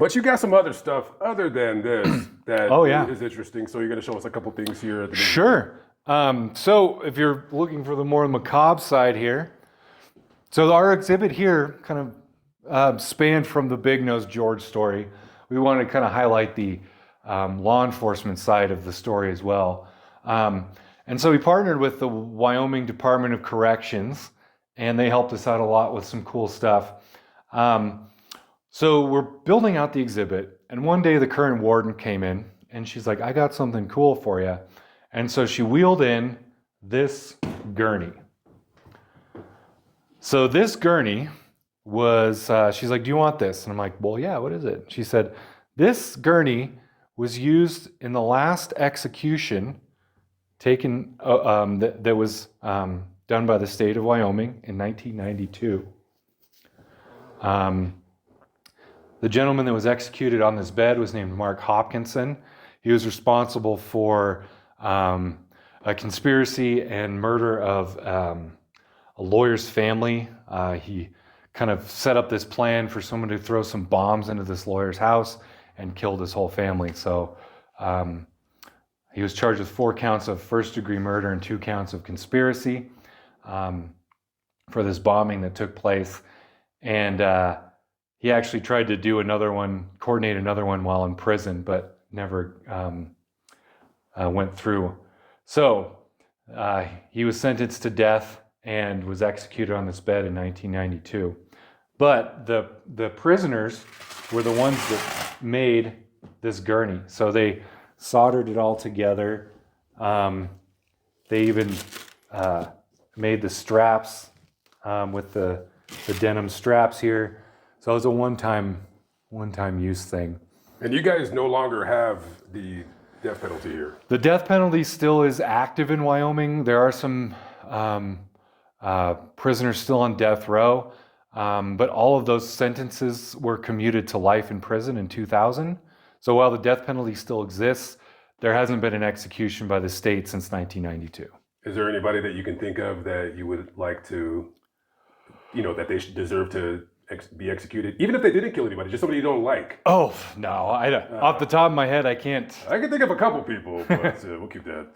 But you got some other stuff other than this that Oh, yeah. is interesting. So you're going to show us a couple things here at the beginning. Sure. So if you're looking for the more macabre side here, so our exhibit here kind of spanned from the Big Nose George story. We wanted to kind of highlight the law enforcement side of the story as well. And so we partnered with the Wyoming Department of Corrections, and they helped us out a lot with some cool stuff. So we're building out the exhibit, and one day the current warden came in, and she's like, I got something cool for you. And so she wheeled in this gurney. So this gurney was, she's like, do you want this? And I'm like, well, yeah, what is it? She said, this gurney was used in the last execution taken, that was done by the state of Wyoming in 1992. The gentleman that was executed on this bed was named Mark Hopkinson. He was responsible for a conspiracy and murder of a lawyer's family. He kind of set up this plan for someone to throw some bombs into this lawyer's house and killed his whole family. So he was charged with 4 counts of first-degree murder and 2 counts of conspiracy for this bombing that took place. And he actually tried to do coordinate another one while in prison, but never went through. So he was sentenced to death and was executed on this bed in 1992. But the prisoners were the ones that made this gurney. So they soldered it all together. They even made the straps with the denim straps here. So it was a one-time use thing. And you guys no longer have the death penalty here. The death penalty still is active in Wyoming. There are some prisoners still on death row, but all of those sentences were commuted to life in prison in 2000. So while the death penalty still exists, there hasn't been an execution by the state since 1992. Is there anybody that you can think of that you would like to, that they should deserve to be executed, even if they didn't kill anybody, just somebody you don't like? Oh, no, off the top of my head, I can't. I can think of a couple people, but we'll keep that.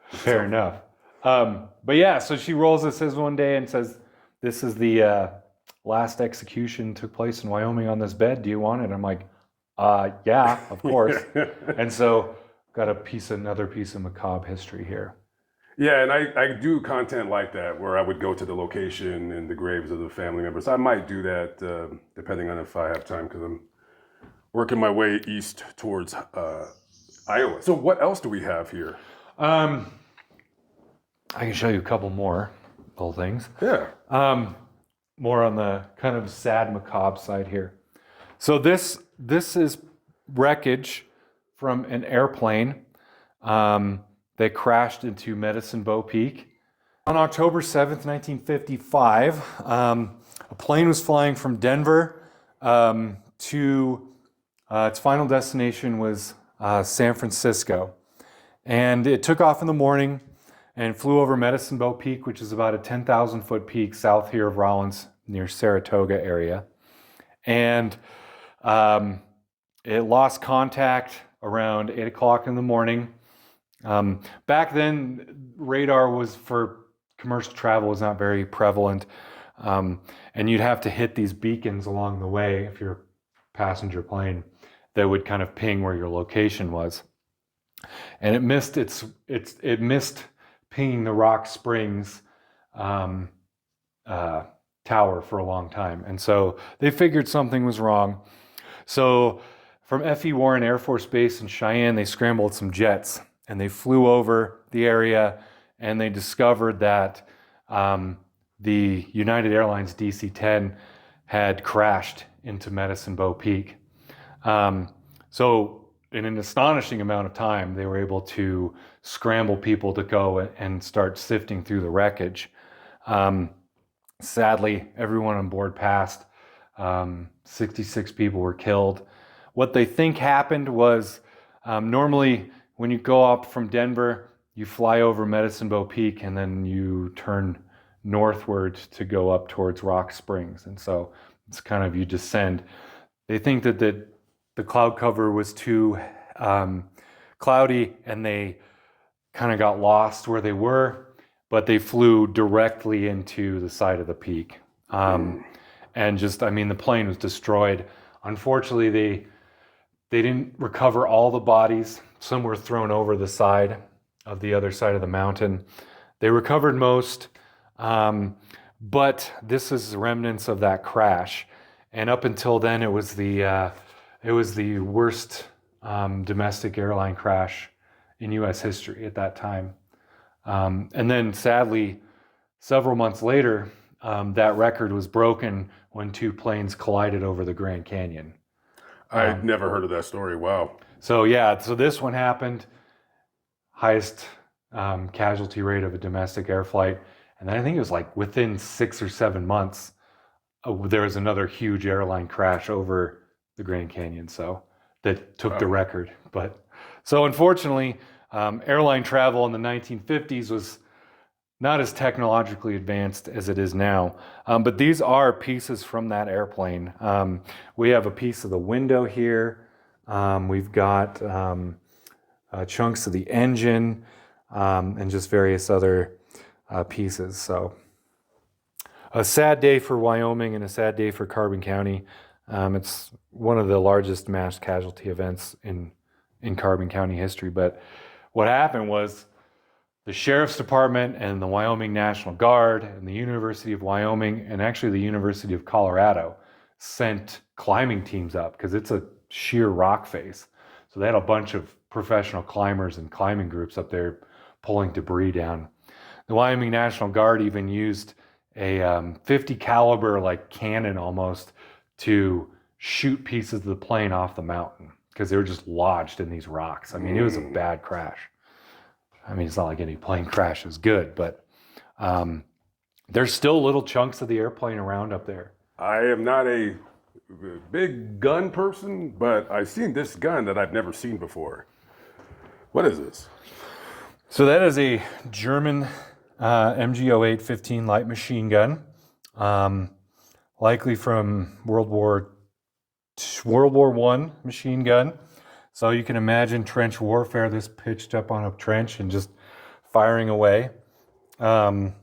Fair enough. But yeah, so she rolls this as one day and says, this is the last execution took place in Wyoming on this bed. Do you want it? I'm like, yeah, of course. And so got another piece of macabre history here. Yeah, and I do content like that where I would go to the location and the graves of the family members. I might do that depending on if I have time, because I'm working my way east towards Iowa. So what else do we have here? I can show you a couple more little things. Yeah. More on the kind of sad macabre side here. So this is wreckage from an airplane that crashed into Medicine Bow Peak. On October 7th, 1955, a plane was flying from Denver to its final destination was San Francisco. And it took off in the morning and flew over Medicine Bow Peak, which is about a 10,000 foot peak south here of Rollins near Saratoga area. And it lost contact around 8 o'clock in the morning. Back then, radar was for commercial travel was not very prevalent. And you'd have to hit these beacons along the way if you're a passenger plane that would kind of ping where your location was. And it missed it missed pinging the Rock Springs tower for a long time. And so they figured something was wrong. So from F.E. Warren Air Force Base in Cheyenne, they scrambled some jets and they flew over the area and they discovered that the United Airlines DC-10 had crashed into Medicine Bow Peak. So in an astonishing amount of time, they were able to scramble people to go and start sifting through the wreckage. Sadly, everyone on board passed. 66 people were killed. What they think happened was normally when you go up from Denver, you fly over Medicine Bow Peak and then you turn northward to go up towards Rock Springs. And so it's kind of you descend. They think that the cloud cover was too cloudy, and they kind of got lost where they were, but they flew directly into the side of the peak. And just, I mean, the plane was destroyed. Unfortunately, they didn't recover all the bodies. Some were thrown over the side of the other side of the mountain. They recovered most, but this is remnants of that crash. And up until then, it was the worst domestic airline crash in U.S. history at that time. And then, sadly, several months later, that record was broken when two planes collided over the Grand Canyon. I'd never heard of that story. Wow. So yeah, so this one happened, highest casualty rate of a domestic air flight. And then I think it was like within 6 or 7 months, there was another huge airline crash over the Grand Canyon. So that took the record. But so unfortunately, airline travel in the 1950s was not as technologically advanced as it is now. But these are pieces from that airplane. We have a piece of the window here. We've got chunks of the engine and just various other pieces. So a sad day for Wyoming and a sad day for Carbon County. It's one of the largest mass casualty events in Carbon County history. But what happened was the Sheriff's Department and the Wyoming National Guard and the University of Wyoming and actually the University of Colorado sent climbing teams up because it's a sheer rock face. So they had a bunch of professional climbers and climbing groups up there pulling debris down. The Wyoming National Guard even used a 50 caliber like cannon almost to shoot pieces of the plane off the mountain because they were just lodged in these rocks. I mean, it was a bad crash. I mean, it's not like any plane crash is good, but there's still little chunks of the airplane around up there. I am not a big gun person, but I've seen this gun that I've never seen before. What is this? So that is a German MG08 15 light machine gun, likely from World War I machine gun. So you can imagine trench warfare, this pitched up on a trench and just firing away. And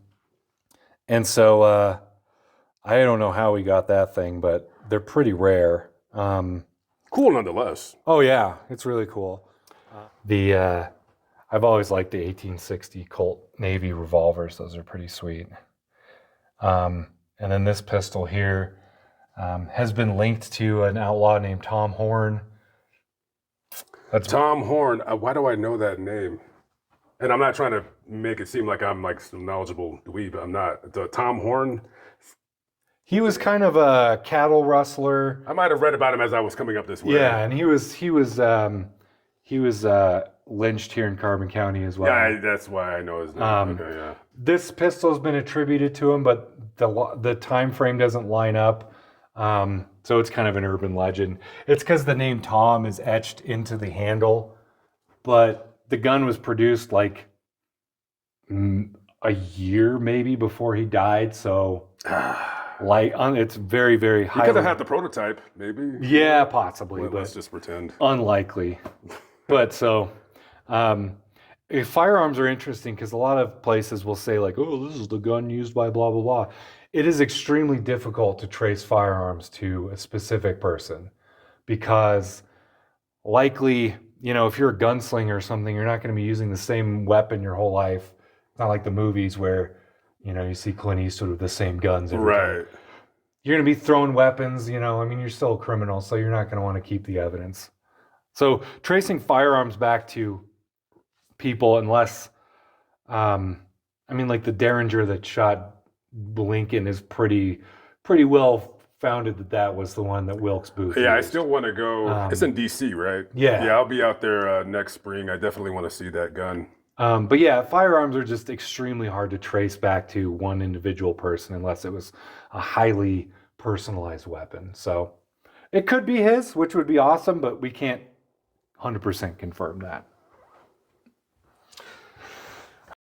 so I don't know how we got that thing, but they're pretty rare. Cool nonetheless. Oh yeah, it's really cool. I've always liked the 1860 Colt Navy revolvers. Those are pretty sweet. And then this pistol here has been linked to an outlaw named Tom Horn. That's Tom Horn. Why do I know that name? And I'm not trying to make it seem like I'm like some knowledgeable dweeb. I'm not. Tom Horn. He was kind of a cattle rustler. I might have read about him as I was coming up this way. Yeah, and he was lynched here in Carbon County as well. Yeah, that's why I know his name. Okay, yeah. This pistol has been attributed to him, but the time frame doesn't line up. So it's kind of an urban legend. It's because the name Tom is etched into the handle, but the gun was produced like a year maybe before he died. So it's very, very high. You could have had the prototype, maybe. Yeah, possibly. Let's just pretend. Unlikely. But so firearms are interesting because a lot of places will say like, oh, this is the gun used by blah, blah, blah. It is extremely difficult to trace firearms to a specific person because likely, if you're a gunslinger or something, you're not going to be using the same weapon your whole life. It's not like the movies where, you see Clint Eastwood with the same guns every time. You're going to be throwing weapons, you're still a criminal, so you're not going to want to keep the evidence. So tracing firearms back to people, unless, like the Derringer that shot Lincoln is pretty well founded that was the one that Wilkes Booth used. I still want to go. It's in DC, right? Yeah, I'll be out there next spring. I definitely want to see that gun. But yeah, firearms are just extremely hard to trace back to one individual person unless it was a highly personalized weapon. So it could be his, which would be awesome, but we can't 100% confirm that.